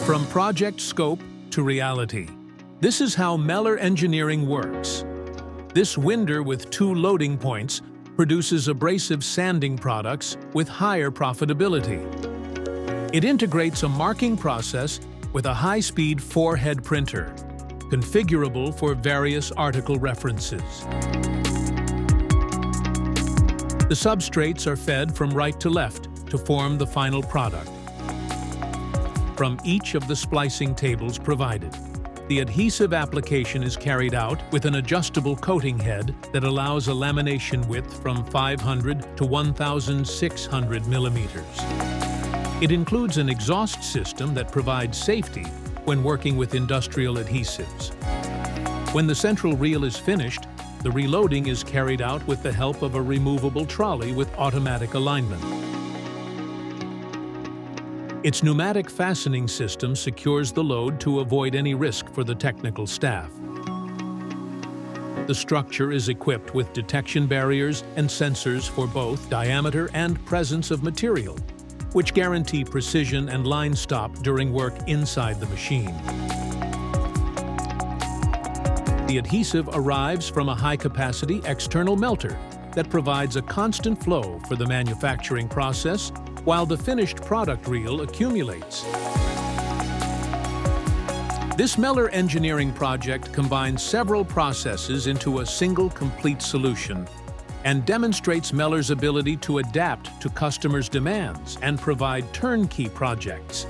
From project scope to reality. This is how Meler Engineering works. This winder with 2 loading points produces abrasive sanding products with higher profitability. It integrates a marking process with a high-speed 4-head printer, configurable for various article references. The substrates are fed from right to left to form the final product. From each of the splicing tables provided, the adhesive application is carried out with an adjustable coating head that allows a lamination width from 500 to 1,600 millimeters. It includes an exhaust system that provides safety when working with industrial adhesives. When the central reel is finished, the reloading is carried out with the help of a removable trolley with automatic alignment. Its pneumatic fastening system secures the load to avoid any risk for the technical staff. The structure is equipped with detection barriers and sensors for both diameter and presence of material, which guarantee precision and line stop during work inside the machine. The adhesive arrives from a high-capacity external melter that provides a constant flow for the manufacturing process while the finished product reel accumulates. This Meler Engineering project combines several processes into a single complete solution and demonstrates Meler's ability to adapt to customers' demands and provide turnkey projects.